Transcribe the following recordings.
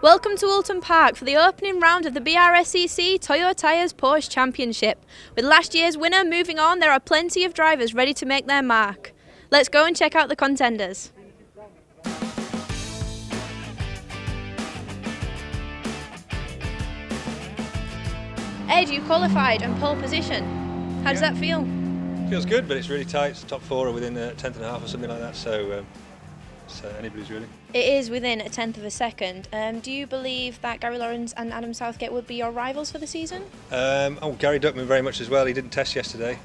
Welcome to Oulton Park for the opening round of the BRSCC Toyo Tyres Porsche Championship. With last year's winner moving on, there are plenty of drivers ready to make their mark. Let's go and check out the contenders. Ed, you qualified on pole position. How does that feel? Feels good, but it's really tight. It's top four or within a tenth and a half or something like that, so anybody's really. It is within a tenth of a second. Do you believe that Gary Lawrence and Adam Southgate would be your rivals for the season? Gary Duckman very much as well. He didn't test yesterday,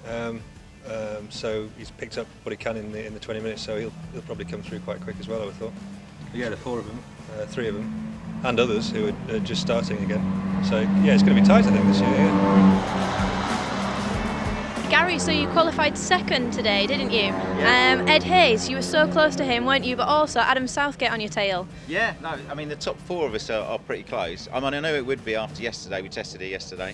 so he's picked up what he can in the 20 minutes, so he'll probably come through quite quick as well, I would have thought. But yeah, the four of them, three of them, and others who are just starting again. So yeah, it's going to be tight, I think, this year. Yeah. Gary, so you qualified second today, didn't you? Yeah. Ed Hayes, you were so close to him, weren't you? But also Adam Southgate on your tail. Yeah, no, I mean the top four of us are pretty close. I mean, I know it would be after yesterday. We tested it yesterday,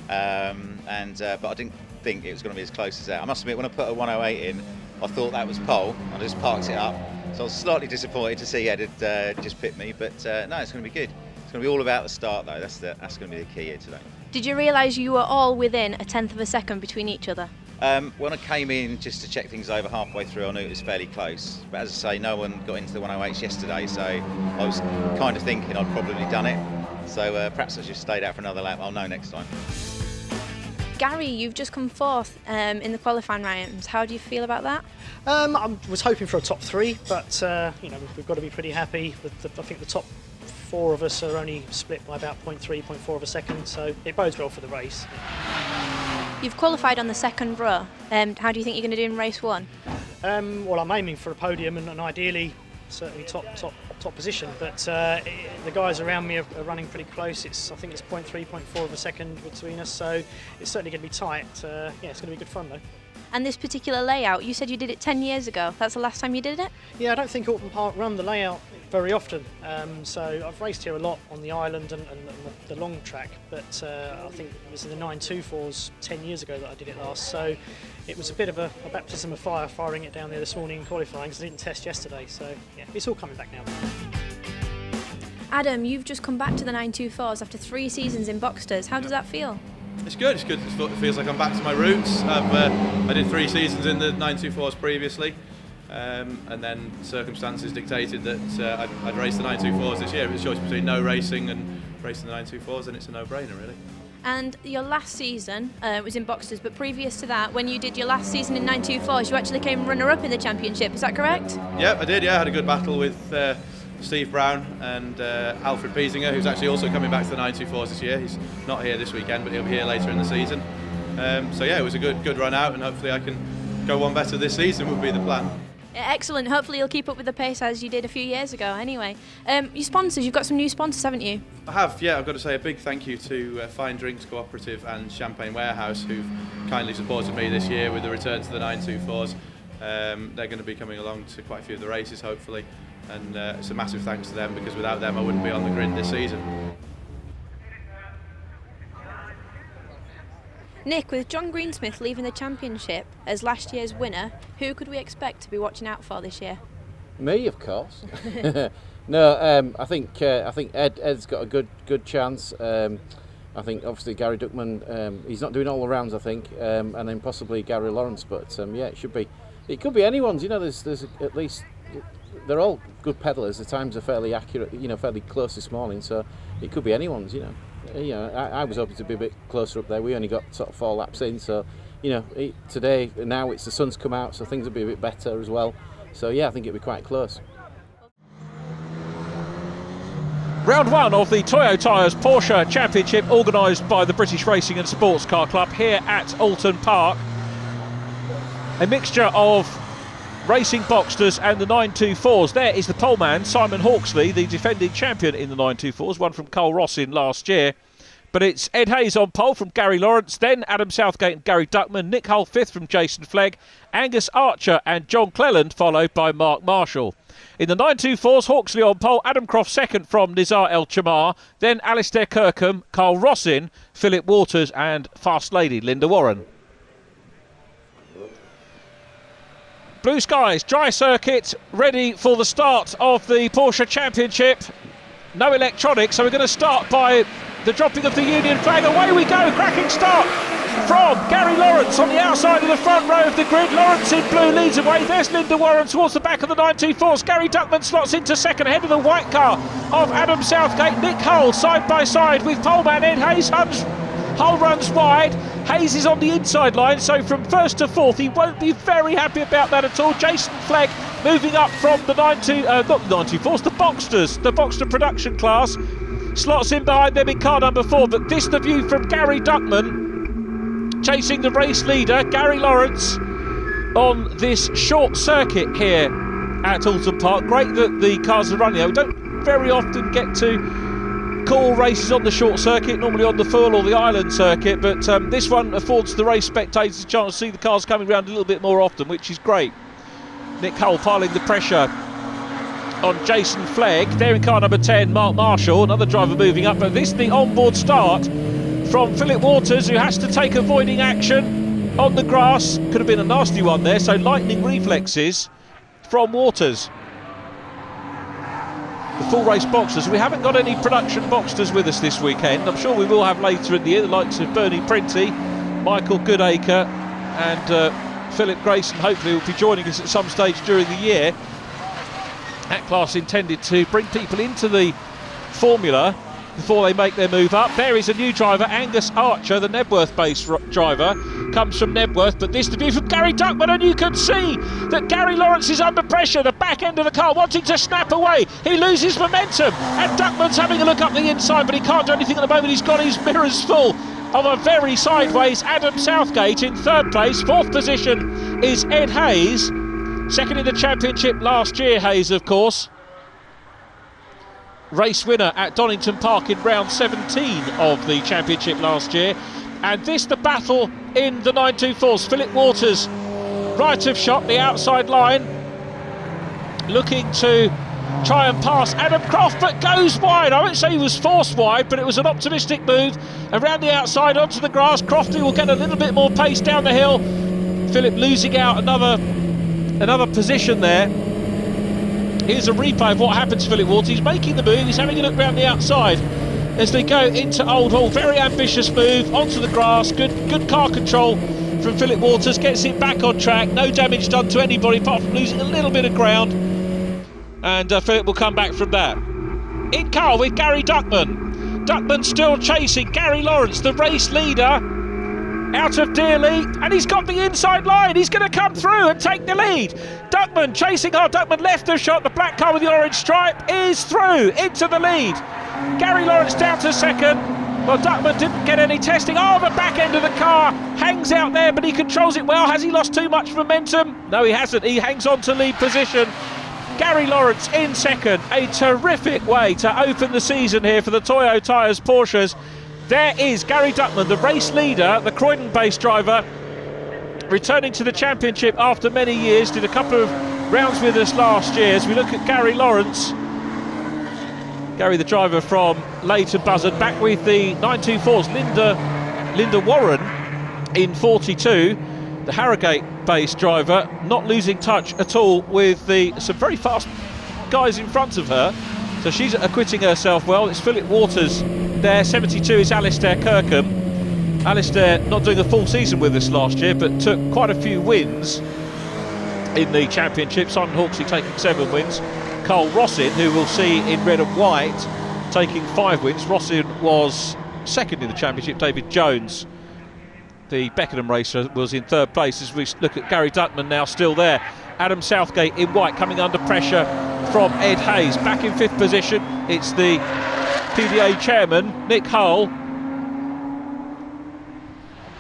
but I didn't think it was going to be as close as that. I must admit, when I put a 108 in, I thought that was pole. I just parked it up, so I was slightly disappointed to see Ed had just pipped me. But no, it's going to be good. It's going to be all about the start, though. That's going to be the key here today. Did you realise you were all within a tenth of a second between each other? When I came in just to check things over halfway through, I knew it was fairly close. But as I say, no one got into the 108s yesterday, so I was kind of thinking I'd probably done it. So perhaps I just stayed out for another lap. I'll know next time. Gary, you've just come fourth in the qualifying rounds. How do you feel about that? I was hoping for a top three, but we've got to be pretty happy. I think the top four of us are only split by about 0.3, 0.4 of a second, so it bodes well for the race. You've qualified on the second row. How do you think you're going to do in race one? Well, I'm aiming for a podium and certainly top position, but the guys around me are running pretty close. I think it's 0.3, 0.4 of a second between us, so it's certainly going to be tight. Yeah, it's going to be good fun though. And this particular layout, you said you did it 10 years ago. That's the last time you did it? Yeah, I don't think Oulton Park run the layout very often. So I've raced here a lot on the island and the long track, but I think it was in the 924s 10 years ago that I did it last. So it was a bit of a baptism of fire firing it down there this morning in qualifying, because I didn't test yesterday. So yeah, it's all coming back now. Adam, you've just come back to the 924s after 3 seasons in Boxsters. How does that feel? It's good. It feels like I'm back to my roots. I did 3 seasons in the 924s previously, and then circumstances dictated that I'd race the 924s this year. It was a choice between no racing and racing the 924s, and it's a no-brainer, really. And your last season was in Boxsters, but previous to that, when you did your last season in 924s, you actually came runner-up in the championship. Is that correct? Yeah, I did. Yeah, I had a good battle with Steve Brown and Alfred Piesinger, who's actually also coming back to the 924s this year. He's not here this weekend, but he'll be here later in the season. So yeah, it was a good run out, and hopefully I can go one better this season would be the plan. Excellent. Hopefully you'll keep up with the pace as you did a few years ago anyway. Your sponsors, you've got some new sponsors, haven't you? I have, yeah. I've got to say a big thank you to Fine Drinks Cooperative and Champagne Warehouse, who've kindly supported me this year with the return to the 924s. They're going to be coming along to quite a few of the races, hopefully. And it's a massive thanks to them, because without them I wouldn't be on the grid this season. Nick, with John Greensmith leaving the championship as last year's winner, who could we expect to be watching out for this year? Me, of course. No, I think Ed's got a good chance. I think obviously Gary Duckman, he's not doing all the rounds, I think, and then possibly Gary Lawrence. But yeah, it could be anyone's. You know, there's at least. They're all good pedallers. The times are fairly accurate, fairly close this morning, so it could be anyone's. I was hoping to be a bit closer up there. We only got sort of 4 laps in, so today now the sun's come out, so things will be a bit better as well. So yeah, I think it'll be quite close. Round 1 of the Toyo Tyres Porsche Championship, organised by the British Racing and Sports Car Club here at Oulton Park. A mixture of racing Boxsters and the 924s. There is the poleman, Simon Hawksley, the defending champion in the 924s, won from Carl Rossin last year. But it's Ed Hayes on pole from Gary Lawrence, then Adam Southgate and Gary Duckman, Nick Hull 5th from Jason Flegg, Angus Archer and John Cleland, followed by Mark Marshall. In the 924s, Hawksley on pole, Adam Croft 2nd from Nizar El Chamar, then Alistair Kirkham, Carl Rossin, Philip Waters and Fast Lady Linda Warren. Blue skies, dry circuit, ready for the start of the Porsche Championship. no electronics, so we're going to start by the dropping of the Union flag. Away we go, cracking start from Gary Lawrence on the outside of the front row of the grid. Lawrence in blue leads away. There's Linda Warren towards the back of the 924s. Gary Duckman slots into second ahead of the white car of Adam Southgate. Nick Hull side by side with poleman Ed Hayes. Hull runs wide. Hayes is on the inside line, so from first to fourth he won't be very happy about that at all. Jason Flegg moving up from the not the 94s, the Boxster production class, slots in behind them in car number 4. But this the view from Gary Duckman chasing the race leader Gary Lawrence on this short circuit here at Oulton Park. Great that the cars are running. We don't very often get to call races on the short circuit, normally on the full or the island circuit, but this one affords the race spectators a chance to see the cars coming around a little bit more often, which is great. Nick Hull piling the pressure on Jason Flegg. There in car number 10, Mark Marshall, another driver moving up, but this is the onboard start from Philip Waters, who has to take avoiding action on the grass. Could have been a nasty one there, so lightning reflexes from Waters. The full race Boxsters. We haven't got any production Boxsters with us this weekend. I'm sure we will have later in the year, the likes of Bernie Printy, Michael Goodacre and Philip Grayson hopefully will be joining us at some stage during the year. That class intended to bring people into the formula before they make their move up. There is a new driver, Angus Archer, the Nebworth-based driver, comes from Nebworth, but this the view from Gary Duckman, and you can see that Gary Lawrence is under pressure, the back end of the car wanting to snap away. He loses momentum, and Duckman's having a look up the inside, but he can't do anything at the moment. He's got his mirrors full of a very sideways Adam Southgate in third place. Fourth position is Ed Hayes, second in the championship last year, Hayes of course. Race winner at Donington Park in round 17 of the championship last year. And this the battle in the 924s. Philip Waters right of shot, the outside line, looking to try and pass Adam Croft, but goes wide. I won't say he was forced wide, but it was an optimistic move around the outside onto the grass. Crofty will get a little bit more pace down the hill. Philip losing out another position there. Here's a replay of what happened to Philip Waters. He's making the move, he's having a look round the outside as they go into Old Hall. Very ambitious move onto the grass. Good car control from Philip Waters. Gets it back on track. No damage done to anybody apart from losing a little bit of ground. And Philip will come back from that. In car with Gary Duckman. Duckman still chasing Gary Lawrence, the race leader, out of Dearly, and he's got the inside line. He's going to come through and take the lead. Duckman chasing hard. Duckman left of shot. The black car with the orange stripe is through into the lead. Gary Lawrence down to second. Well, Duckman didn't get any testing. Oh, the back end of the car hangs out there, but he controls it well. Has he lost too much momentum? No, he hasn't. He hangs on to lead position. Gary Lawrence in second. A terrific way to open the season here for the Toyo Tyres Porsches. There is Gary Duckman, the race leader, the Croydon-based driver, returning to the championship after many years. Did a couple of rounds with us last year. As we look at Gary Lawrence, Gary, the driver from Leighton Buzzard, back with the 924s. Linda Warren in 42, the Harrogate-based driver, not losing touch at all with some very fast guys in front of her. So she's acquitting herself well. It's Philip Waters there. 72 is Alistair Kirkham. Alistair not doing a full season with us last year, but took quite a few wins in the championship. Simon Hawksley taking 7 wins. Carl Rossin, who we'll see in red and white, taking 5 wins. Rossin was second in the championship. David Jones, the Beckenham racer, was in third place. As we look at Gary Duckman now still there. Adam Southgate in white coming under pressure from Ed Hayes. Back in 5th position, it's the PDA chairman, Nick Hull.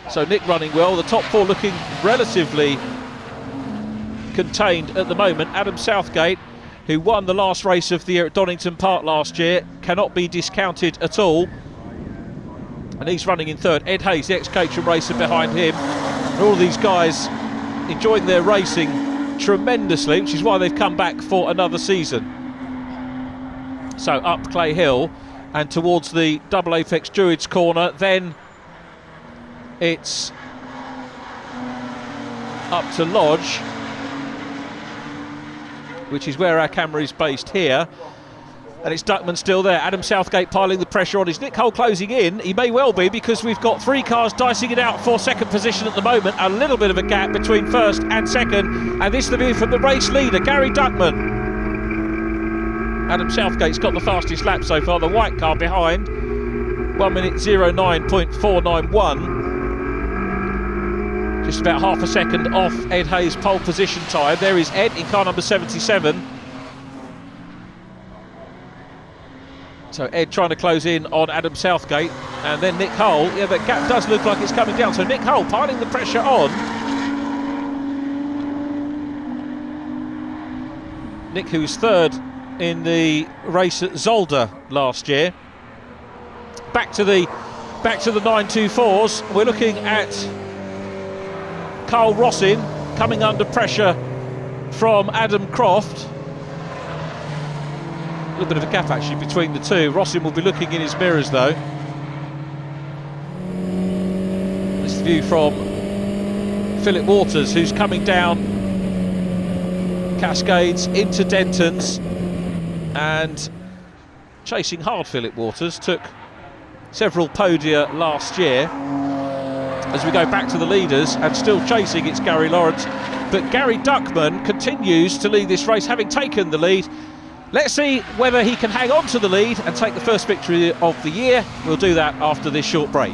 So Nick running well. The top 4 looking relatively contained at the moment. Adam Southgate, who won the last race of the year at Donington Park last year, cannot be discounted at all. And he's running in 3rd. Ed Hayes, the ex-Caterham racer, behind him. And all of these guys enjoying their racing tremendously, which is why they've come back for another season. So up Clay Hill and towards the Double Apex Druids corner, then it's up to Lodge, which is where our camera is based here. And it's Duckman still there. Adam Southgate piling the pressure on. Is Nick Hull closing in? He may well be, because we've got 3 cars dicing it out for second position at the moment. A little bit of a gap between first and second. And this is the view from the race leader, Gary Duckman. Adam Southgate's got the fastest lap so far. The white car behind. 1:09.491. Just about half a second off Ed Hayes' pole position time. There is Ed in car number 77. So Ed trying to close in on Adam Southgate, and then Nick Hull. Yeah, that gap does look like it's coming down. So Nick Hull piling the pressure on. Nick, who's third in the race at Zolder last year. Back to the 924s. We're looking at Carl Rossin coming under pressure from Adam Croft. A little bit of a gap actually between the two. Rossin will be looking in his mirrors though. This is the view from Philip Waters, who's coming down Cascades into Dentons and chasing hard. Philip Waters took several podia last year. As we go back to the leaders and still chasing, it's Gary Lawrence, but Gary Duckman continues to lead this race, having taken the lead. Let's see whether he can hang on to the lead and take the first victory of the year. We'll do that after this short break.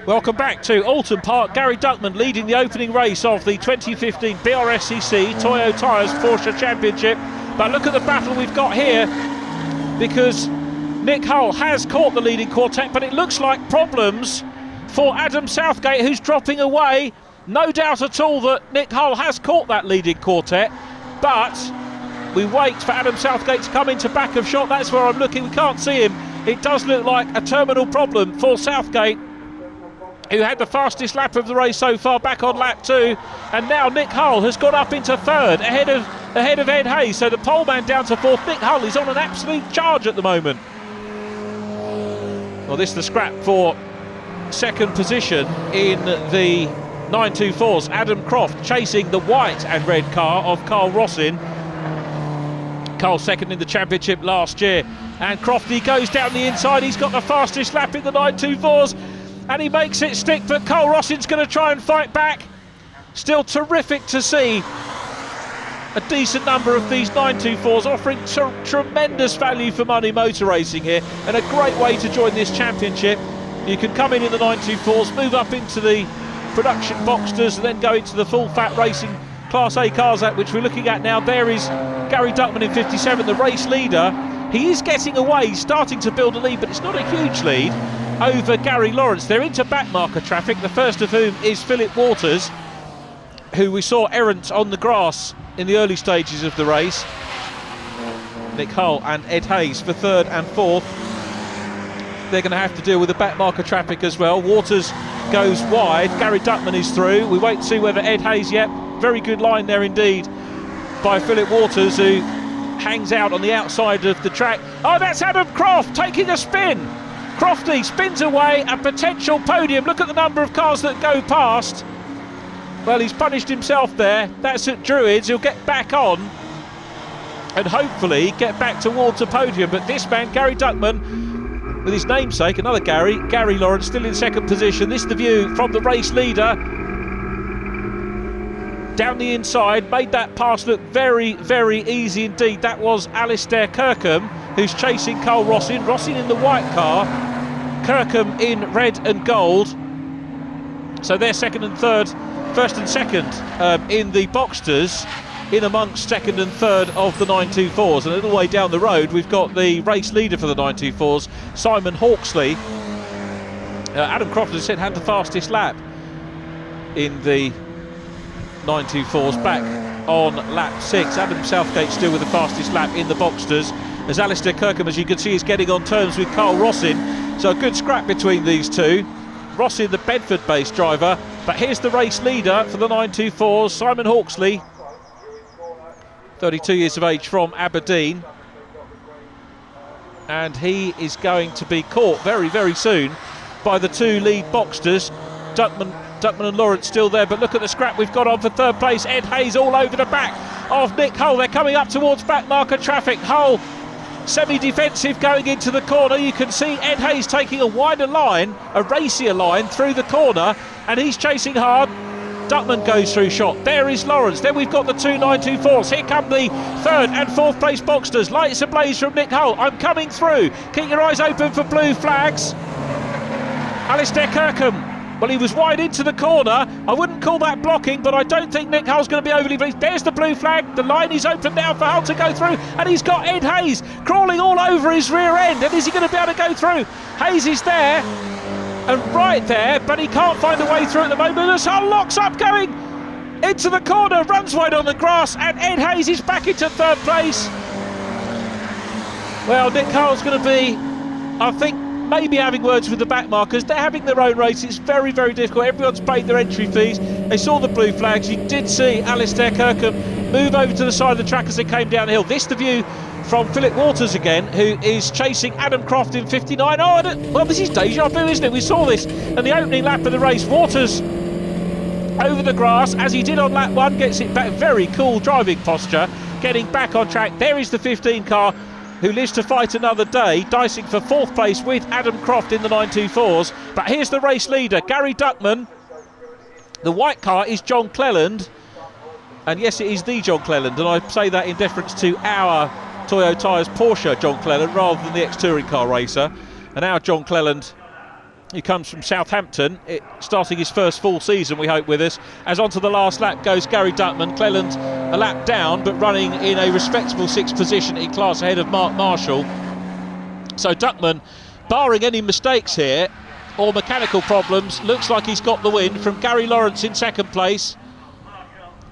Welcome back to Oulton Park. Gary Duckman leading the opening race of the 2015 BRSCC Toyo Tyres Porsche Championship. But look at the battle we've got here, because Nick Hull has caught the leading quartet, but it looks like problems for Adam Southgate, who's dropping away. No doubt at all that Nick Hull has caught that leading quartet, but we wait for Adam Southgate to come into back of shot. That's where I'm looking. We can't see him. It does look like a terminal problem for Southgate, who had the fastest lap of the race so far, back on lap 2, and now Nick Hull has got up into third ahead of Ed Hayes. So the pole man down to fourth. Nick Hull is on an absolute charge at the moment. Well, this is the scrap for second position in the 924s. Adam Croft chasing the white and red car of Carl Rossin. Carl second in the championship last year, and Crofty goes down the inside. He's got the fastest lap in the 924s, and he makes it stick, but Carl Rossin's going to try and fight back. Still terrific to see a decent number of these 924s offering tremendous value for money motor racing here, and a great way to join this championship. You can come in the 924s, move up into the production Boxsters, and then go into the full fat racing Class A cars, at which we're looking at now. There is Gary Duckman in 57, the race leader. He is getting away, he's starting to build a lead, but it's not a huge lead over Gary Lawrence. They're into backmarker traffic, the first of whom is Philip Waters, who we saw errant on the grass in the early stages of the race. Nick Hull and Ed Hayes for third and fourth. They're going to have to deal with the backmarker traffic as well. Waters goes wide, Gary Duckman is through. We wait to see whether Ed Hayes, very good line there indeed by Philip Waters, who hangs out on the outside of the track. Oh, that's Adam Croft taking a spin. Crofty spins away, a potential podium. Look at the number of cars that go past. Well, he's punished himself there. That's at Druids. He'll get back on and hopefully get back towards a podium. But this man, Gary Duckman, with his namesake, another Gary Lawrence, still in second position. This is the view from the race leader. Down the inside, made that pass look very, very easy indeed. That was Alistair Kirkham, who's chasing Carl Rossin. Rossin in the white car, Kirkham in red and gold. So they're second and third, first and second in the Boxsters, in amongst second and third of the 924s. And a little way down the road, we've got the race leader for the 924s, Simon Hawksley. Adam Croft, as I said, had the fastest lap in the 924s back on lap 6. Adam Southgate still with the fastest lap in the Boxsters, as Alistair Kirkham, as you can see, is getting on terms with Carl Rossin. So a good scrap between these two. Rossin, the Bedford-based driver, but here's the race leader for the 924s, Simon Hawksley, 32 years of age, from Aberdeen. and he is going to be caught very, very soon by the two lead boxsters. Duckman and Lawrence still there, but look at the scrap we've got on for third place. Ed Hayes all over the back of Nick Hull. They're coming up towards back marker traffic. Hull semi-defensive going into the corner. You can see Ed Hayes taking a wider line, a racier line through the corner, and he's chasing hard. Duckman goes through shot. There is Lawrence. Then we've got the two 924s. Here come the third and fourth place boxsters. Lights ablaze from Nick Hull. I'm coming through. Keep your eyes open for blue flags. Alistair Kirkham. Well, he was wide into the corner. I wouldn't call that blocking, but I don't think Nick Hull's going to be overly pleased. There's the blue flag. The line is open now for Hull to go through, and he's got Ed Hayes crawling all over his rear end. And is he going to be able to go through? Hayes is there and right there, but he can't find a way through at the moment as Hull locks up going into the corner, runs wide on the grass, and Ed Hayes is back into third place. Well, Nick Hull's going to be, I think, maybe having words with the back markers. They're having their own race. It's very, very difficult. Everyone's paid their entry fees. They saw the blue flags. You did see Alistair Kirkham move over to the side of the track as they came down the hill. This the view from Philip Waters again, who is chasing Adam Croft in 59. Oh, well, this is deja vu, isn't it? We saw this in the opening lap of the race. Waters over the grass, as he did on lap 1, gets it back. Very cool driving posture, getting back on track. There is the 15 car, who lives to fight another day, dicing for fourth place with Adam Croft in the 924s. But here's the race leader, Gary Duckman. The white car is John Cleland, and yes, it is the John Cleland, and I say that in deference to our Toyo Tyres Porsche John Cleland rather than the ex-touring car racer. And our John Cleland, he comes from Southampton, starting his first full season, we hope, with us. As onto the last lap goes Gary Duckman. Cleland a lap down, but running in a respectable 6th position in class ahead of Mark Marshall. So Duckman, barring any mistakes here or mechanical problems, looks like he's got the win from Gary Lawrence in 2nd place.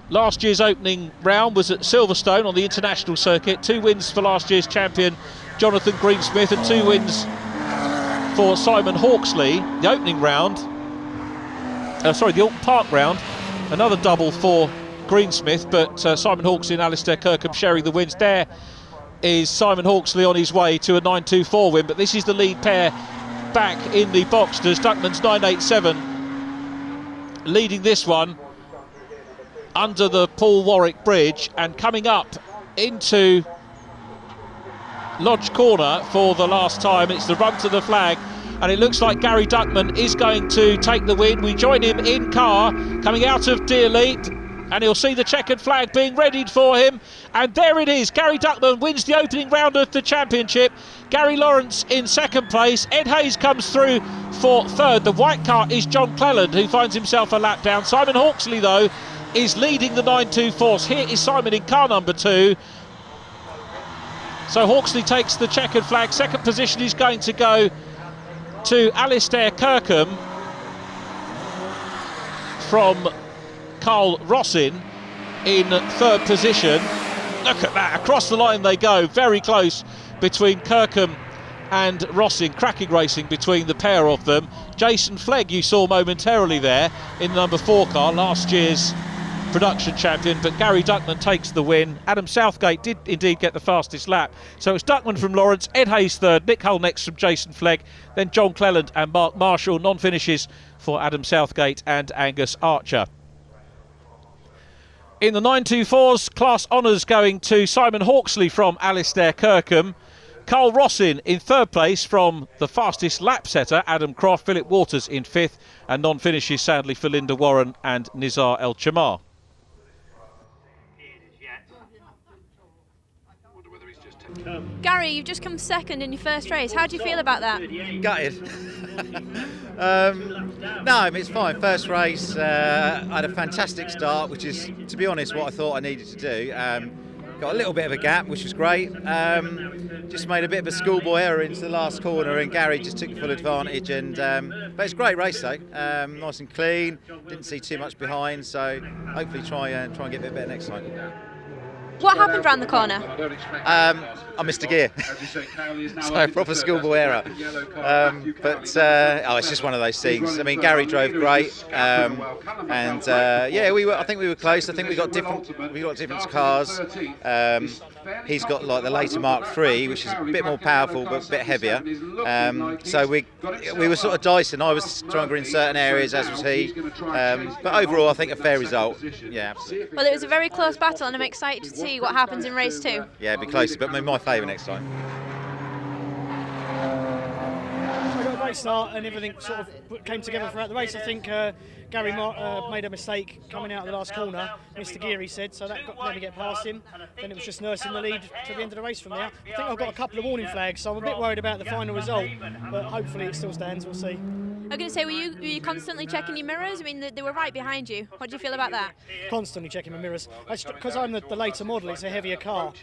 Last year's opening round was at Silverstone on the international circuit. 2 wins for last year's champion Jonathan Greensmith and 2 wins for Simon Hawksley. The opening round, the Oulton Park round, another double for Greensmith, but Simon Hawksley and Alistair Kirkham sharing the wins. There is Simon Hawksley on his way to a 924 win, but this is the lead pair back in the boxsters. Duckman's 987 leading this one under the Paul Warwick Bridge, and coming up into Lodge Corner for the last time. It's the run to the flag, and it looks like Gary Duckman is going to take the win. We join him in car coming out of Deerleap, and he'll see the checkered flag being readied for him, and there it is. Gary Duckman wins the opening round of the championship. Gary Lawrence in 2nd place. Ed Hayes comes through for 3rd. The white car is John Cleland, who finds himself a lap down. Simon Hawksley, though, is leading the 924s. Here is Simon in car number 2. So Hawksley takes the checkered flag. 2nd position is going to go to Alistair Kirkham from Carl Rossin in 3rd position. Look at that, across the line they go, very close between Kirkham and Rossin. Cracking racing between the pair of them. Jason Flegg you saw momentarily there in the number 4 car, last year's production champion, but Gary Duckman takes the win. Adam Southgate did indeed get the fastest lap. So it's Duckman from Lawrence, Ed Hayes 3rd, Nick Hull next from Jason Flegg, then John Cleland and Mark Marshall. Non-finishes for Adam Southgate and Angus Archer. In the 924s, class honours going to Simon Hawksley from Alistair Kirkham. Carl Rossin in 3rd place from the fastest lap setter, Adam Croft. Philip Waters in 5th, and non-finishes sadly for Linda Warren and Nizar El Chamar. Gary, you've just come 2nd in your first race. How do you feel about that? Gutted. No, it's fine. First race, I had a fantastic start, which is, to be honest, what I thought I needed to do. Got a little bit of a gap, which was great. Just made a bit of a schoolboy error into the last corner, and Gary just took full advantage. And but it's a great race though, nice and clean. Didn't see too much behind, so hopefully try and get a bit better next time. What happened round the corner? I missed a gear, so proper schoolboy error. It's just one of those things. I mean, Gary drove great, I think we were close. I think we got different cars. He's got like the later Mark III, which is a bit more powerful but a bit heavier. So we were sort of dicing. I was stronger in certain areas, as was he. But overall, I think a fair result. Yeah, absolutely. Well, it was a very close battle, and I'm excited to see what happens in race 2. Yeah, it'd be closer, but my favour next time. I got a great start and everything sort of came together throughout the race. I think Gary made a mistake coming out of the last corner, missed the gear, he said, so that let me get past him. Then it was just nursing the lead to the end of the race from there. I think I've got a couple of warning flags, so I'm a bit worried about the final result, but hopefully it still stands, we'll see. I'm going to say, were you constantly checking your mirrors? I mean, they were right behind you. What do you feel about that? Constantly checking my mirrors. Because I'm the later model, it's a heavier car,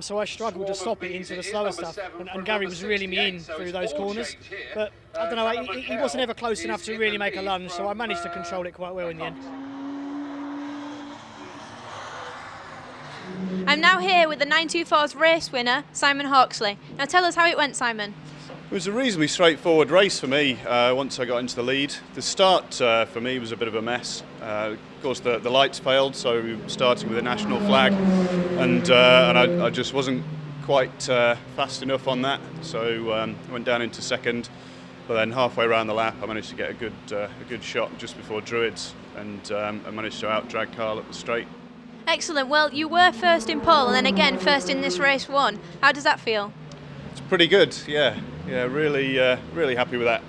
so I struggled to stop it into the slower stuff, and Gary was reeling me in through those corners. But I don't know, he wasn't ever close enough to really make a lunge, so I managed to control it quite well in the end. I'm now here with the 924's race winner, Simon Hawksley. Now tell us how it went, Simon. It was a reasonably straightforward race for me once I got into the lead. The start for me was a bit of a mess. Of course, the lights failed, so we were starting with a national flag, and I just wasn't quite fast enough on that, so I went down into second. But then halfway around the lap, I managed to get a good shot just before Druids, and I managed to out-drag Carl up the straight. Excellent. Well, you were first in pole, and then again first in this race 1. How does that feel? It's pretty good, yeah. Yeah, really happy with that.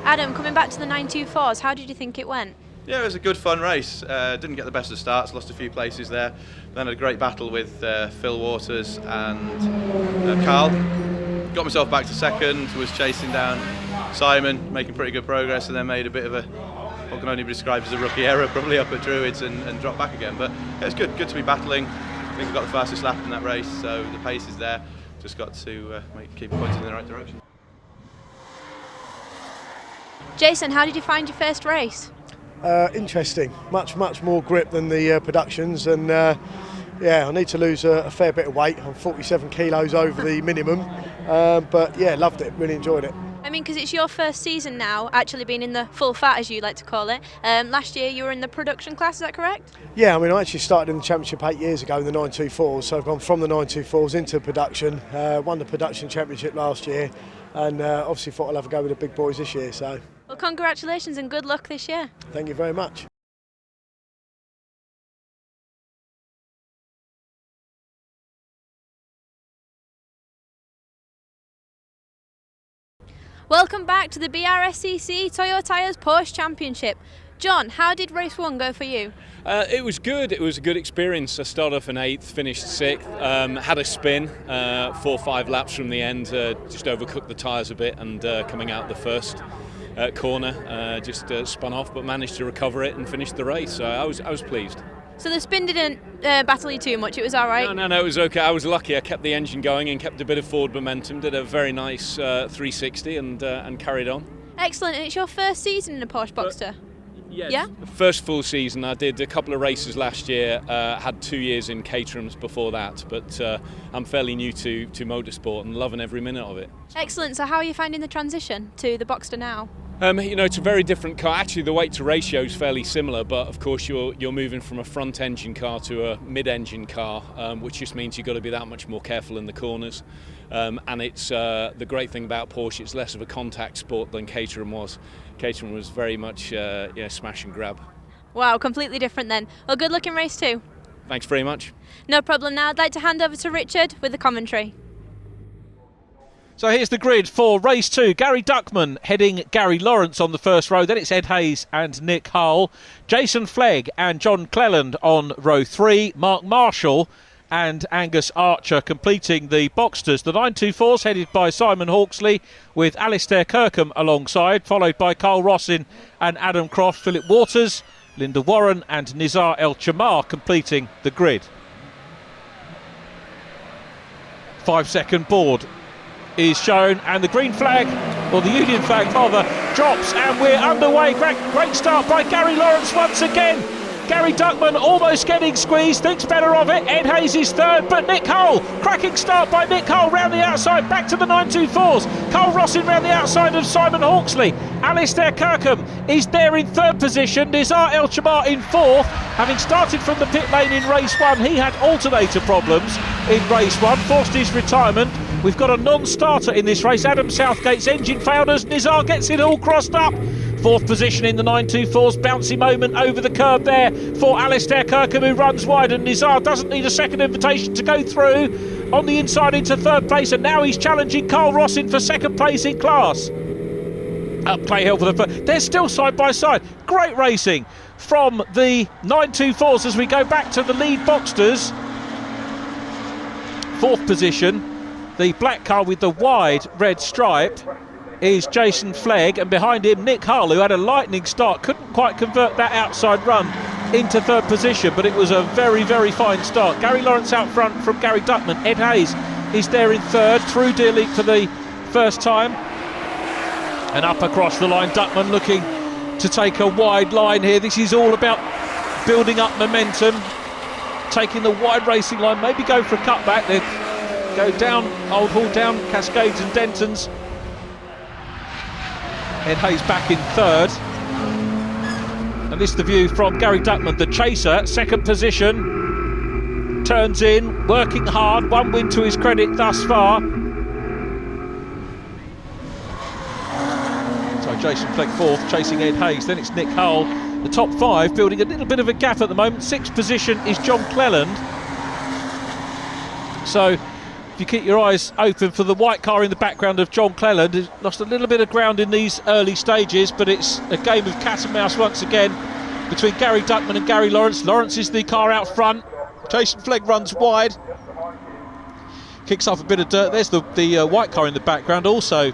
Adam, coming back to the 924s, how did you think it went? Yeah, it was a good fun race. Didn't get the best of starts, lost a few places there. Then had a great battle with Phil Waters and Carl. Got myself back to second, was chasing down Simon, making pretty good progress, and then made a bit of what can only be described as a rookie error, probably up at Druids and dropped back again. But yeah, it's good to be battling. I think I got the fastest lap in that race, so the pace is there. Just got to keep pointing in the right direction. Jason, how did you find your first race? Interesting, much more grip than the productions, and I need to lose a fair bit of weight. I'm 47 kilos over the minimum, but yeah, loved it, really enjoyed it. I mean, because it's your first season now, actually being in the full fat, as you like to call it. Last year you were in the production class, is that correct? Yeah, I mean, I actually started in the championship 8 years ago in the 924s, so I've gone from the 924s into production, won the production championship last year, and obviously thought I'll have a go with the big boys this year. So. Well, congratulations and good luck this year. Thank you very much. Welcome back to the BRSCC Toyo Tyres Porsche Championship. John, how did race 1 go for you? It was good. It was a good experience. I started off in 8th, finished 6th, had a spin, 4 or 5 laps from the end, just overcooked the tyres a bit, and coming out the first corner, just spun off, but managed to recover it and finish the race. So I was pleased. So the spin didn't battle you too much, it was all right? No, it was okay. I was lucky. I kept the engine going and kept a bit of forward momentum, did a very nice 360 and carried on. Excellent, and it's your first season in a Porsche Boxster? Yes. Yeah? First full season. I did a couple of races last year, had 2 years in Caterhams before that, but I'm fairly new to motorsport and loving every minute of it. Excellent, so how are you finding the transition to the Boxster now? It's a very different car. Actually, the weight to ratio is fairly similar, but of course you're moving from a front-engine car to a mid-engine car, which just means you've got to be that much more careful in the corners. And it's the great thing about Porsche, it's less of a contact sport than Caterham was. Caterham was very much smash and grab. Wow, completely different then. Well, good luck in race 2. Thanks very much. No problem. Now I'd like to hand over to Richard with the commentary. So here's the grid for race 2. Gary Duckman heading Gary Lawrence on the first row. Then it's Ed Hayes and Nick Hull. Jason Flegg and John Cleland on row 3. Mark Marshall and Angus Archer completing the Boxsters. The 924s headed by Simon Hawksley with Alistair Kirkham alongside, followed by Carl Rossin and Adam Croft. Philip Waters, Linda Warren and Nizar El Chamar completing the grid. 5-second board is shown, and the green flag, or the Union flag rather, drops, and we're underway. Great start by Gary Lawrence once again. Gary Duckman almost getting squeezed, thinks better of it. Ed Hayes is third, but Nick Hull, cracking start by Nick Hull round the outside, back to the 924s. Carl Rossin round the outside of Simon Hawksley. Alistair Kirkham is there in third position. Nizar El Chamar in fourth. Having started from the pit lane in race one, he had alternator problems in race one, forced his retirement. We've got a non-starter in this race. Adam Southgate's engine failed as Nizar gets it all crossed up. Fourth position in the 924's, bouncy moment over the curb there for Alistair Kirkham, who runs wide, and Nizar doesn't need a second invitation to go through. On the inside into third place, and now he's challenging Carl Rossin for second place in class. Up Clay Hill for the first. They're still side by side. Great racing from the 924's as we go back to the lead Boxsters. Fourth position, the black car with the wide red stripe, is Jason Flegg, and behind him Nick Hull, who had a lightning start, couldn't quite convert that outside run into third position, but it was a very, very fine start. Gary Lawrence out front from Gary Duckman. Ed Hayes is there in third, through Deer Leak for the first time, and up across the line. Duckman looking to take a wide line here. This is all about building up momentum, taking the wide racing line, maybe go for a cutback, then go down Old Hall, down Cascades and Dentons. Ed Hayes back in third. And this is the view from Gary Duckman, the chaser, second position. Turns in, working hard, one win to his credit thus far. So Jason Flegg fourth, chasing Ed Hayes. Then it's Nick Hull. The top five building a little bit of a gap at the moment. Sixth position is John Cleland. So if you keep your eyes open for the white car in the background of John Cleland, who's lost a little bit of ground in these early stages, but it's a game of cat and mouse once again between Gary Duckman and Gary Lawrence. Lawrence is the car out front. Jason Flegg runs wide, kicks off a bit of dirt. There's the white car in the background. Also,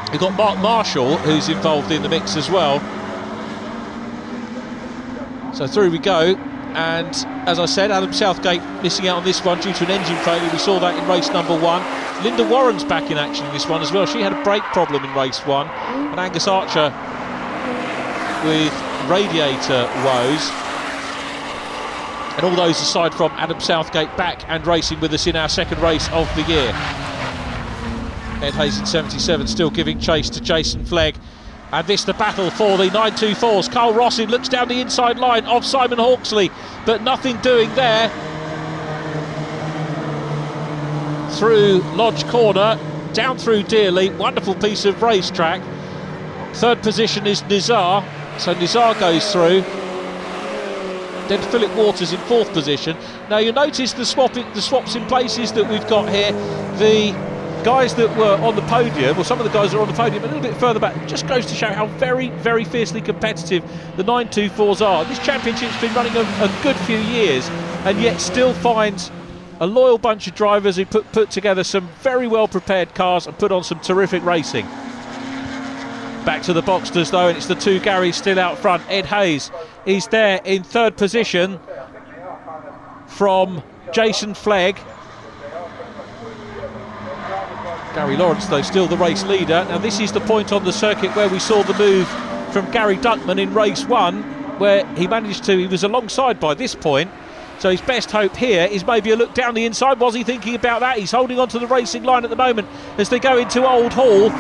we've got Mark Marshall, who's involved in the mix as well. So through we go. And as I said, Adam Southgate missing out on this one due to an engine failure. We saw that in race number one. Linda Warren's back in action in this one as well. She had a brake problem in race one. And Angus Archer with radiator woes. And all those aside from Adam Southgate back and racing with us in our second race of the year. Ed Hayes in 77 still giving chase to Jason Flegg. And this the battle for the 924's. Carl Rossin looks down the inside line of Simon Hawksley, but nothing doing there. Through Lodge Corner, down through Dearly, wonderful piece of racetrack. Third position is Nizar, so Nizar goes through. Then Philip Waters in fourth position. Now you notice the swaps in places that we've got here. The guys that were on the podium, or some of the guys that are on the podium a little bit further back, just goes to show how very, very fiercely competitive the 924s are. This championship's been running a good few years, and yet still finds a loyal bunch of drivers who put together some very well prepared cars and put on some terrific racing. Back to the Boxsters though, and it's the two Garys still out front. Ed Hayes is there in third position from Jason Flegg. Gary Lawrence though still the race leader. Now this is the point on the circuit where we saw the move from Gary Duckman in race one, where he was alongside by this point. So his best hope here is maybe a look down the inside. Was he thinking about that? He's holding on to the racing line at the moment as they go into Old Hall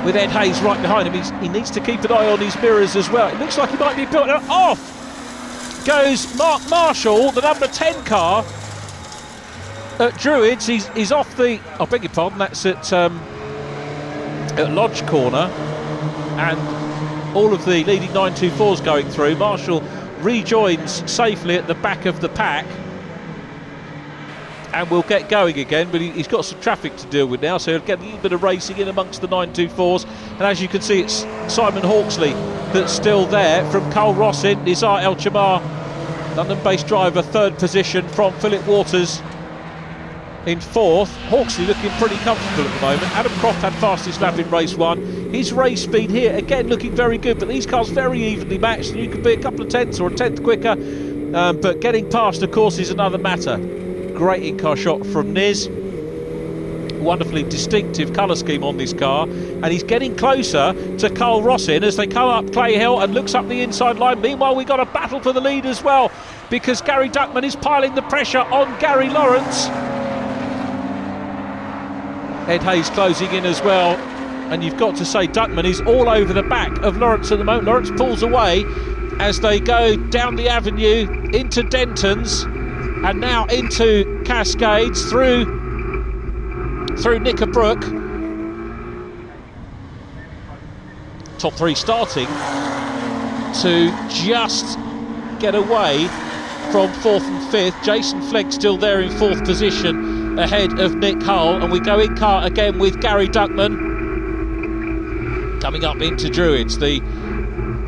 with Ed Hayes right behind him. He needs to keep an eye on his mirrors as well. It looks like he might be built off. Goes Mark Marshall, the number 10 car at Druids. He's off the, I beg your pardon, that's at Lodge Corner, and all of the leading 924s going through. Marshall rejoins safely at the back of the pack and will get going again, but he's got some traffic to deal with now, so he'll get a little bit of racing in amongst the 924s. And as you can see, it's Simon Hawksley that's still there from Carl Rossin. Nizar El Chamar, London-based driver, third position from Philip Waters in fourth. Hawksley looking pretty comfortable at the moment. Adam Croft had fastest lap in race one. His race speed here again looking very good, but these cars very evenly matched, and you could be a couple of tenths or a tenth quicker, but getting past of course is another matter. Great in-car shot from Niz. wonderfully distinctive colour scheme on this car, and he's getting closer to Carl Rossin as they come up Clay Hill and looks up the inside line. Meanwhile, we've got a battle for the lead as well, because Gary Duckman is piling the pressure on Gary Lawrence. Ed Hayes closing in as well, and you've got to say Duckman is all over the back of Lawrence at the moment. Lawrence pulls away as they go down the avenue into Denton's and now into Cascades through Knickerbrook. Top three starting to just get away from 4th and 5th. Jason Flegg still there in 4th position ahead of Nick Hull, and we go in car again with Gary Duckman coming up into Druids, the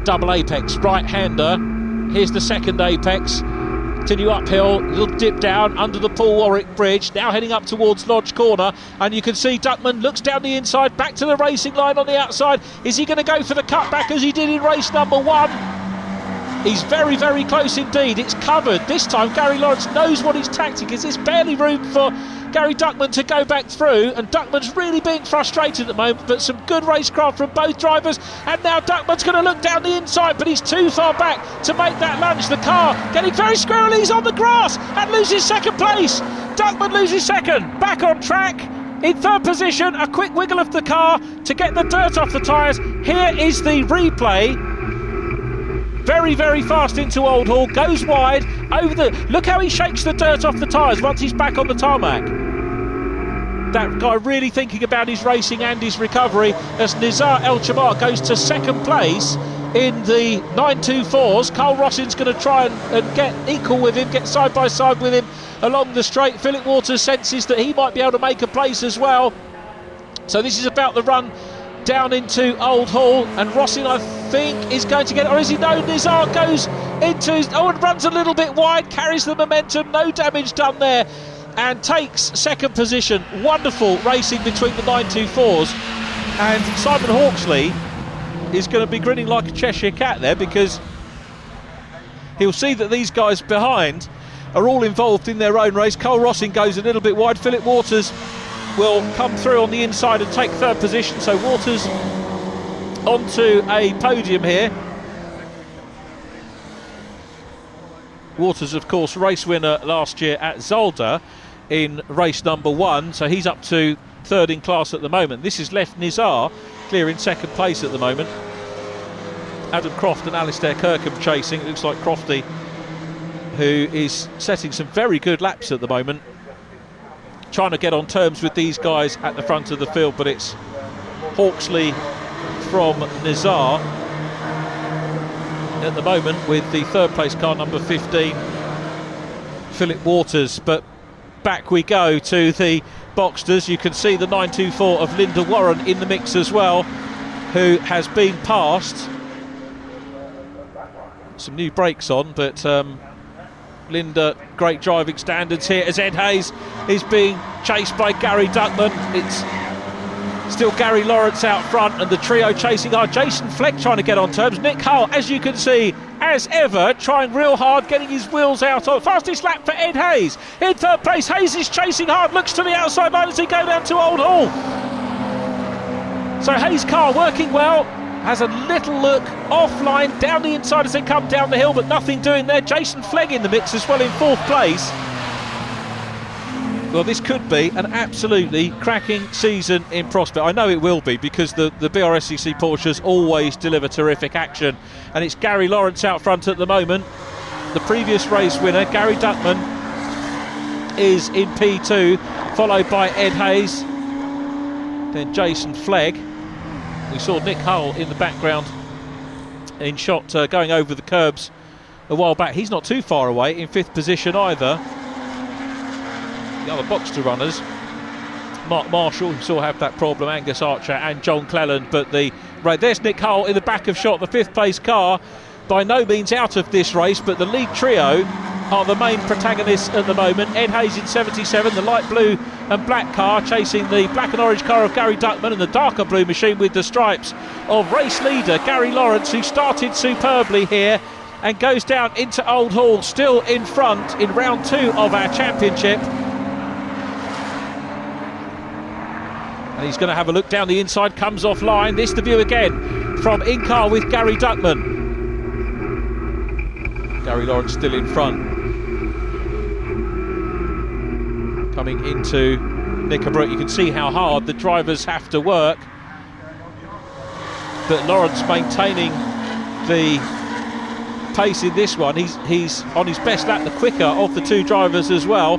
double apex right-hander. Here's the second apex. Continue uphill, little dip down under the Paul Warwick Bridge, now heading up towards Lodge Corner, and you can see Duckman looks down the inside, back to the racing line on the outside. Is he going to go for the cutback as he did in race number 1? He's very, very close indeed. It's covered. This time Gary Lawrence knows what his tactic is. There's barely room for Gary Duckman to go back through, and Duckman's really being frustrated at the moment, but some good racecraft from both drivers. And now Duckman's going to look down the inside, but he's too far back to make that lunge. The car getting very squirrely. He's on the grass and loses second place. Duckman loses second, back on track in 3rd position. A quick wiggle of the car to get the dirt off the tyres. Here is the replay. Very, very fast into Old Hall, goes wide over the... Look how he shakes the dirt off the tyres once he's back on the tarmac. That guy really thinking about his racing and his recovery, as Nizar El Chamar goes to second place in the 924s. Carl Rossin's going to try and get equal with him, get side by side with him along the straight. Philip Waters senses that he might be able to make a place as well. So this is about the run down into Old Hall, and Rossin, I think, is going to get, or is he? No, Nizar goes into, and runs a little bit wide, carries the momentum, no damage done there, and takes second position. Wonderful racing between the 924s, and Simon Hawksley is going to be grinning like a Cheshire cat there, because he'll see that these guys behind are all involved in their own race. Carl Rossin goes a little bit wide. Philip Waters will come through on the inside and take 3rd position, so Waters onto a podium here. Waters, of course, race winner last year at Zolder in race number 1, so he's up to 3rd in class at the moment. This has left Nizar clear in 2nd place at the moment. Adam Croft and Alistair Kirkham chasing. It looks like Crofty, who is setting some very good laps at the moment, trying to get on terms with these guys at the front of the field, but it's Hawksley from Nizar at the moment with the 3rd place car, number 15, Philip Waters. But back we go to the Boxsters. You can see the 924 of Linda Warren in the mix as well, who has been passed. Some new brakes on, but Linda, great driving standards here as Ed Hayes is being chased by Gary Duckman. It's still Gary Lawrence out front, and the trio chasing hard. Jason Fleck trying to get on terms. Nick Hull, as you can see, as ever, trying real hard, getting his wheels out on. Fastest lap for Ed Hayes. In 3rd place, Hayes is chasing hard, looks to the outside line as he go down to Old Hall. So Hayes' car working well. Has a little look offline down the inside as they come down the hill, but nothing doing there. Jason Flegg in the mix as well in 4th place. Well, this could be an absolutely cracking season in prospect. I know it will be, because the BRSCC Porsches always deliver terrific action, and it's Gary Lawrence out front at the moment. The previous race winner, Gary Duckman, is in P2, followed by Ed Hayes, then Jason Flegg. We saw Nick Hull in the background in shot going over the curbs a while back. He's not too far away in 5th position either. The other Boxster runners, Mark Marshall, who still have that problem, Angus Archer and John Cleland, but there's Nick Hull in the back of shot, the 5th place car, by no means out of this race, but the lead trio are the main protagonists at the moment. Ed Hayes in 77, the light blue and black car chasing the black and orange car of Gary Duckman, and the darker blue machine with the stripes of race leader Gary Lawrence, who started superbly here and goes down into Old Hall, still in front in round 2 of our championship. And he's going to have a look down the inside, comes offline. This the view again from in-car with Gary Duckman. Gary Lawrence still in front. Coming into Knickerbrook, you can see how hard the drivers have to work. But Lawrence maintaining the pace in this one. He's on his best lap, the quicker of the two drivers as well.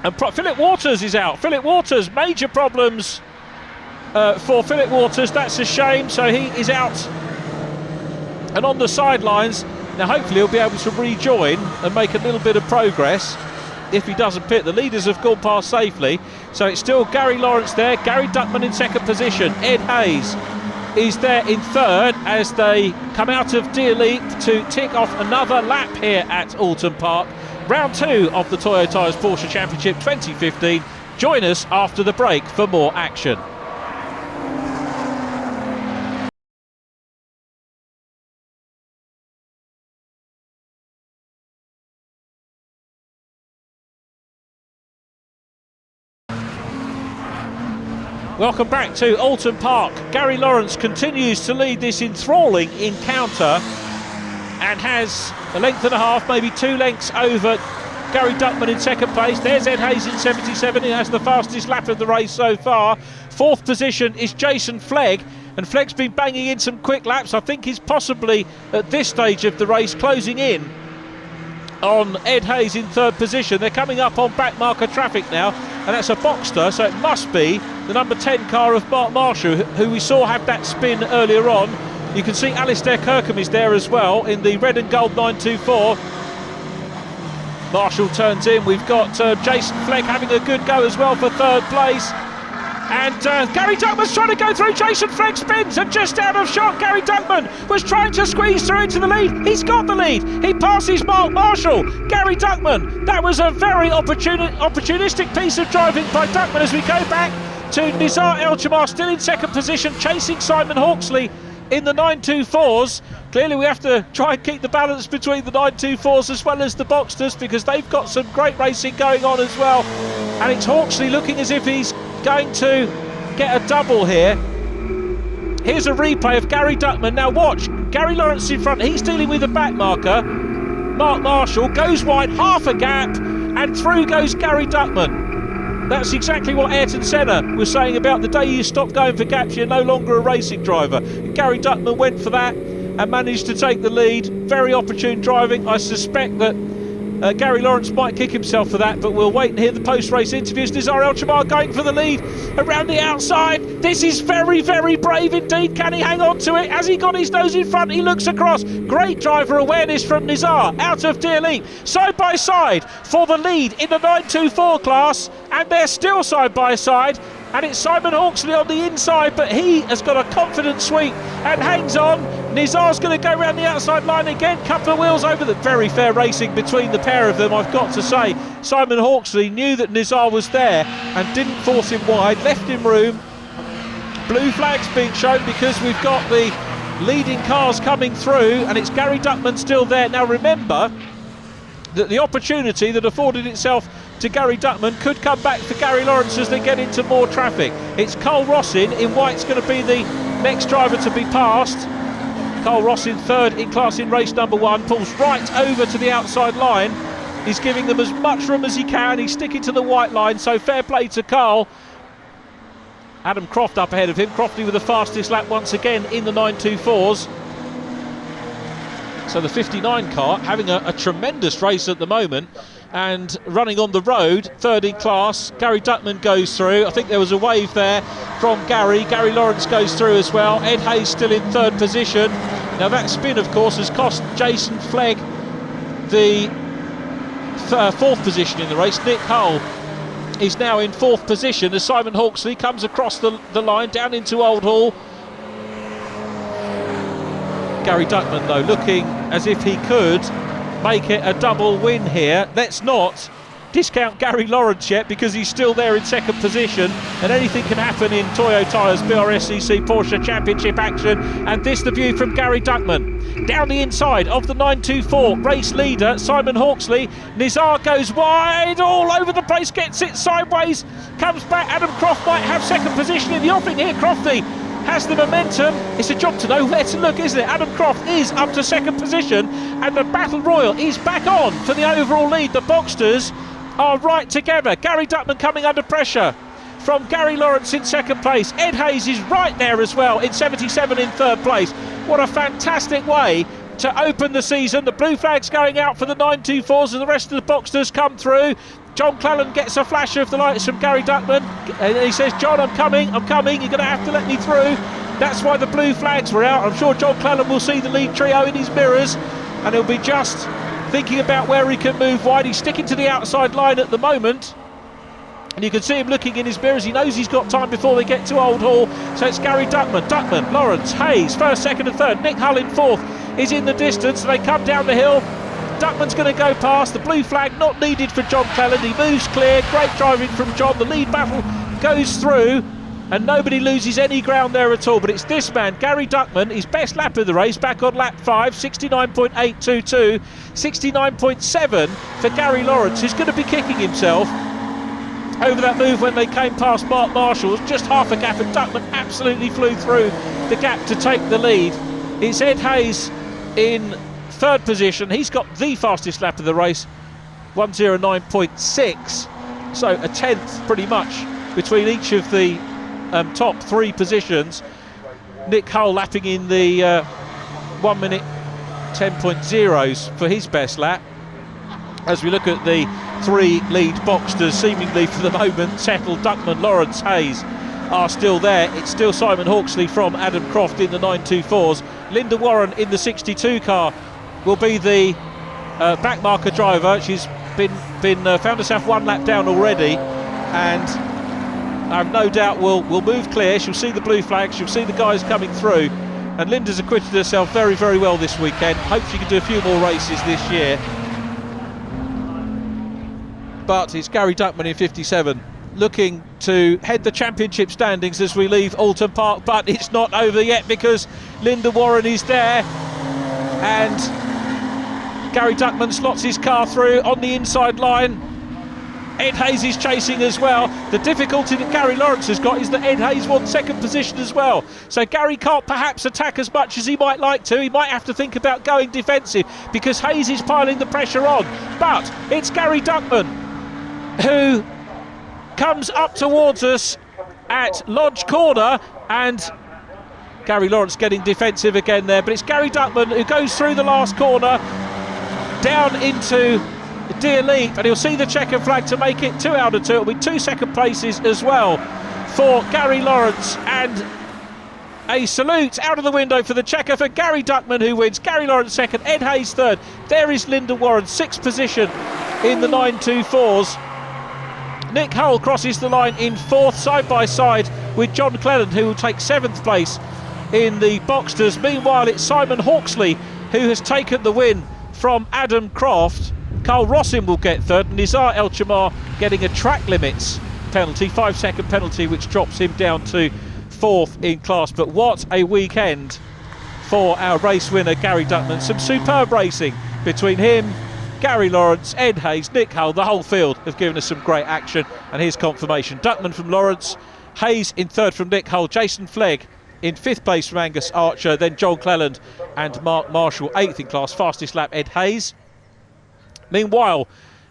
And Philip Waters is out. Philip Waters, major problems for Philip Waters. That's a shame. So he is out and on the sidelines. Now hopefully he'll be able to rejoin and make a little bit of progress if he doesn't pit. The leaders have gone past safely. So it's still Gary Lawrence there. Gary Duckman in second position. Ed Hayes is there in third as they come out of Deer Leap to tick off another lap here at Oulton Park. Round 2 of the Toyo Tyres Porsche Championship 2015. Join us after the break for more action. Welcome back to Oulton Park. Gary Lawrence continues to lead this enthralling encounter and has a length and a half, maybe 2 lengths over Gary Duckman in second place. There's Ed Hayes in 77. He has the fastest lap of the race so far. Fourth position is Jason Flegg, and Flegg's been banging in some quick laps. I think he's possibly at this stage of the race closing in on Ed Hayes in third position. They're coming up on back marker traffic now, and that's a Boxster, so it must be the number 10 car of Mark Marshall, who we saw have that spin earlier on. You can see Alistair Kirkham is there as well in the red and gold 924. Marshall turns in. We've got Jason Flegg having a good go as well for third place. And Gary Duckman's trying to go through. Jason Flegg spins and just out of shot. Gary Duckman was trying to squeeze through into the lead. He's got the lead. He passes Mark Marshall. Gary Duckman, that was a very opportunistic piece of driving by Duckman as we go back to Nizar El-Jamar still in second position, chasing Simon Hawksley in the 924s. Clearly we have to try and keep the balance between the 924s as well as the Boxsters, because they've got some great racing going on as well. And it's Hawksley looking as if he's going to get a double here. Here's a replay of Gary Duckman. Now watch, Gary Lawrence in front, he's dealing with a back marker. Mark Marshall goes wide, half a gap, and through goes Gary Duckman. That's exactly what Ayrton Senna was saying about the day you stop going for gaps, you're no longer a racing driver. And Gary Duckman went for that and managed to take the lead. Very opportune driving. I suspect that Gary Lawrence might kick himself for that, but we'll wait and hear the post-race interviews. Nizar El-Jamar going for the lead around the outside. This is very, very brave indeed. Can he hang on to it? Has he got his nose in front? He looks across. Great driver awareness from Nizar out of Deer Leap. Side by side for the lead in the 924 class, and they're still side by side. And it's Simon Hawksley on the inside, but he has got a confident sweep and hangs on. Nizar's going to go around the outside line again. Couple of wheels over. The very fair racing between the pair of them, I've got to say. Simon Hawksley knew that Nizar was there and didn't force him wide, left him room. Blue flags being shown because we've got the leading cars coming through, and it's Gary Duckman still there. Now remember that the opportunity that afforded itself to Gary Duckman could come back for Gary Lawrence as they get into more traffic. It's Cole Rossin in white's going to be the next driver to be passed. Cole Rossin third in class in race number 1, pulls right over to the outside line. He's giving them as much room as he can. He's sticking to the white line, so fair play to Cole. Adam Croft up ahead of him. Crofty with the fastest lap once again in the 924s. So the 59 car having a tremendous race at the moment and running on the road, third in class. Gary Duckman goes through. I think there was a wave there from Gary. Gary Lawrence goes through as well. Ed Hayes still in third position. Now that spin, of course, has cost Jason Flegg the fourth position in the race. Nick Hull is now in fourth position as Simon Hawksley comes across the line down into Old Hall. Gary Duckman, though, looking as if he could make it a double win here. Let's not discount Gary Lawrence yet, because he's still there in second position, and anything can happen in Toyo Tyres BRSCC Porsche Championship action. And this the view from Gary Duckman down the inside of the 924 race leader Simon Hawksley. Nizar goes wide all over the place, gets it sideways, comes back. Adam Croft might have second position in the offing here. Crofty has the momentum. It's a job to know where to look, isn't it? Adam Croft is up to second position, and the Battle Royal is back on for the overall lead. The Boxsters are right together. Gary Duckman coming under pressure from Gary Lawrence in second place. Ed Hayes is right there as well in 77 in third place. What a fantastic way to open the season. The blue flag's going out for the 924s, and the rest of the Boxsters come through. John Clallan gets a flash of the lights from Gary Duckman, and he says, John, I'm coming, you're going to have to let me through. That's why the blue flags were out. I'm sure John Clallan will see the lead trio in his mirrors, and he'll be just thinking about where he can move wide. He's sticking to the outside line at the moment, and you can see him looking in his mirrors. He knows he's got time before they get to Old Hall. So it's Gary Duckman, Lawrence, Hayes, first, second and third. Nick Hull in fourth is in the distance. They come down the hill. Duckman's going to go past. The blue flag not needed for John Clallan. He moves clear. Great driving from John. The lead battle goes through, and nobody loses any ground there at all. But it's this man, Gary Duckman, his best lap of the race, back on lap 5, 69.822, 69.7 for Gary Lawrence, who's going to be kicking himself over that move when they came past Mark Marshall. Just half a gap, and Duckman absolutely flew through the gap to take the lead. It's Ed Hayes in third position. He's got the fastest lap of the race, 109.6, so a tenth pretty much between each of the top three positions. Nick Hull lapping in the 1 minute 10.0s for his best lap. As we look at the three lead Boxsters, seemingly for the moment settled, Duckman, Lawrence, Hayes are still there. It's still Simon Hawksley from Adam Croft in the 924s. Linda Warren in the 62 car will be the backmarker driver. She's been found herself one lap down already, and I have no doubt will move clear. She'll see the blue flag, she'll see the guys coming through, and Linda's acquitted herself very, very well this weekend. Hope she can do a few more races this year. But it's Gary Duckman in 57 looking to head the championship standings as we leave Oulton Park, but it's not over yet, because Linda Warren is there, and Gary Duckman slots his car through on the inside line. Ed Hayes is chasing as well. The difficulty that Gary Lawrence has got is that Ed Hayes wants second position as well. So Gary can't perhaps attack as much as he might like to. He might have to think about going defensive, because Hayes is piling the pressure on. But it's Gary Duckman who comes up towards us at Lodge Corner, and Gary Lawrence getting defensive again there. But it's Gary Duckman who goes through the last corner down into Deer Leap, and he'll see the checker flag to make it 2 out of 2. It'll be 2 second places as well for Gary Lawrence, and a salute out of the window for the checker for Gary Duckman, who wins. Gary Lawrence second, Ed Hayes third. There is Linda Warren, 6th position in the 924s. Nick Hull crosses the line in 4th, side by side with John Clallan, who will take 7th place in the Boxsters. Meanwhile, it's Simon Hawksley who has taken the win from Adam Croft. Carl Rossin will get 3rd, and Nizar El Chamar getting a track limits penalty, 5 second penalty, which drops him down to 4th in class. But what a weekend for our race winner Gary Duckman. Some superb racing between him, Gary Lawrence, Ed Hayes, Nick Hull. The whole field have given us some great action, and here's confirmation. Duckman from Lawrence, Hayes in 3rd from Nick Hull, Jason Flegg in 5th place from Angus Archer, then John Clallan and Mark Marshall 8th in class. Fastest lap Ed Hayes. Meanwhile,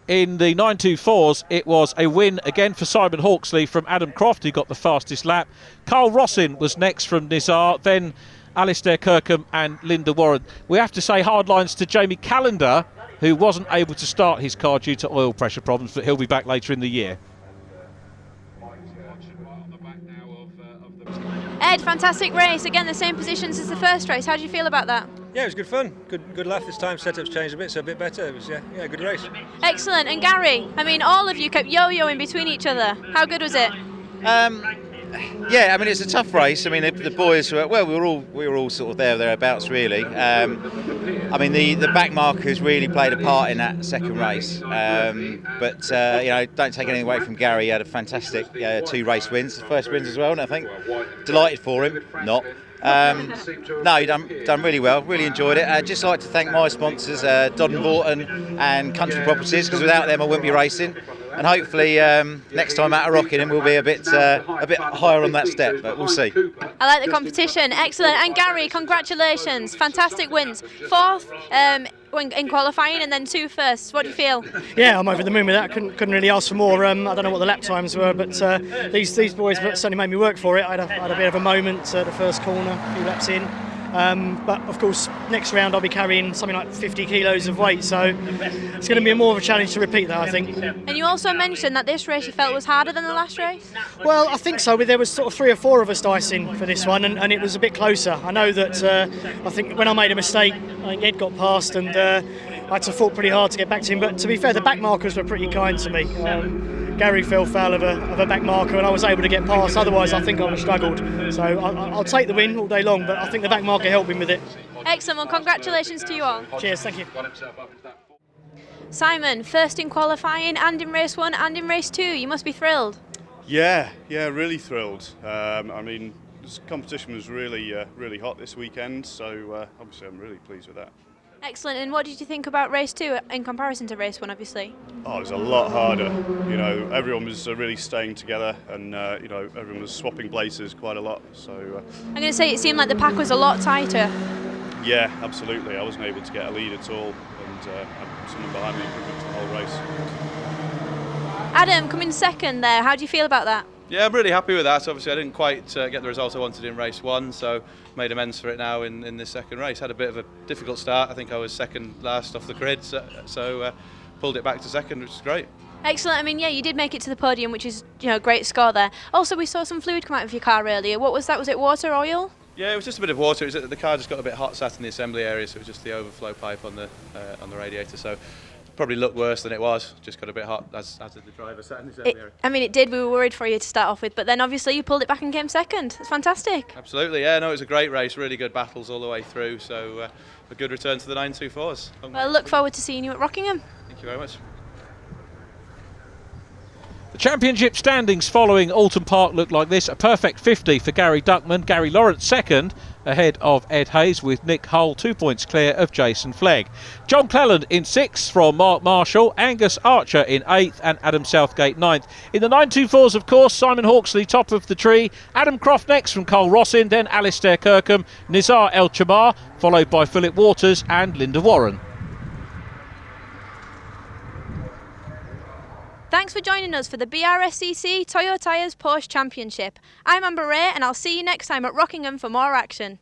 in the 924s, it was a win again for Simon Hawksley from Adam Croft, who got the fastest lap. Carl Rossin was next from Nizar, then Alistair Kirkham and Linda Warren. We have to say hard lines to Jamie Callender, who wasn't able to start his car due to oil pressure problems, but he'll be back later in the year. Ed, fantastic race. Again, the same positions as the first race. How do you feel about that? Yeah, it was good fun. Good laugh this time. Setup's changed a bit, so a bit better. It was yeah, good race. Excellent. And Gary, I mean, all of you kept yo-yoing between each other. How good was it? Yeah, I mean it's a tough race. I mean the boys were we were all sort of thereabouts really. I mean the back markers really played a part in that second race. But you know, don't take anything away from Gary. He had a fantastic 2 race wins, first wins as well. And I think delighted for him. Not. No, he done really well. Really enjoyed it. I'd just like to thank my sponsors, Dodd & Vorton and Country Properties, because without them I wouldn't be racing. And hopefully next time out of Rockingham we'll be a bit higher on that step, but we'll see. I like the competition, excellent. And Gary, congratulations, fantastic wins. 4th in qualifying and then 2 firsts. What do you feel? Yeah, I'm over the moon with that. Couldn't really ask for more. I don't know what the lap times were, but these boys certainly made me work for it. I had a bit of a moment at the first corner, a few laps in. But of course, next round I'll be carrying something like 50 kilos of weight, so it's going to be more of a challenge to repeat that, I think. And you also mentioned that this race you felt was harder than the last race? Well, I think so. There was sort of 3 or 4 of us dicing for this one, and it was a bit closer. I know that I think when I made a mistake, I think Ed got past, and I had to fought pretty hard to get back to him. But to be fair, the back markers were pretty kind to me. Gary fell foul of a back marker and I was able to get past, otherwise I think I would have struggled. So I'll take the win all day long, but I think the back marker helped him with it. Excellent, well congratulations to you all. Cheers, thank you. Simon, first in qualifying and in race 1 and in race 2, you must be thrilled. Yeah, really thrilled. I mean, this competition was really hot this weekend, so obviously I'm really pleased with that. Excellent, and what did you think about race 2 in comparison to race 1, obviously? Oh, it was a lot harder. You know, everyone was really staying together, and you know, everyone was swapping places quite a lot. So I'm going to say it seemed like the pack was a lot tighter. Yeah, absolutely. I wasn't able to get a lead at all, and had someone behind me pretty much the whole race. Adam, coming second there. How do you feel about that? Yeah, I'm really happy with that. Obviously, I didn't quite get the result I wanted in race 1, so made amends for it now in this second race. Had a bit of a difficult start. I think I was second last off the grid, so pulled it back to second, which is great. Excellent. I mean, yeah, you did make it to the podium, which is, you know, a great score there. Also, we saw some fluid come out of your car earlier. What was that? Was it water, oil? Yeah, it was just a bit of water. The car just got a bit hot sat in the assembly area, so it was just the overflow pipe on the radiator. So probably looked worse than it was. Just got a bit hot, as did the driver sat in the assembly area. I mean, it did. We were worried for you to start off with, but then obviously you pulled it back and came second. It's fantastic. Absolutely, yeah. No, it was a great race. Really good battles all the way through. So a good return to the 924s. Well, look forward to seeing you at Rockingham. Thank you very much. The championship standings following Oulton Park look like this. A perfect 50 for Gary Duckman. Gary Lawrence second, ahead of Ed Hayes, with Nick Hull 2 points clear of Jason Flegg. John Cleland in 6th from Mark Marshall, Angus Archer in 8th and Adam Southgate 9th. In the 924s, of course, Simon Hawksley top of the tree, Adam Croft next from Cole Rossin, then Alistair Kirkham, Nizar El Chamar, followed by Philip Waters and Linda Warren. Thanks for joining us for the BRSCC Toyo Tyres Porsche Championship. I'm Amber Ray and I'll see you next time at Rockingham for more action.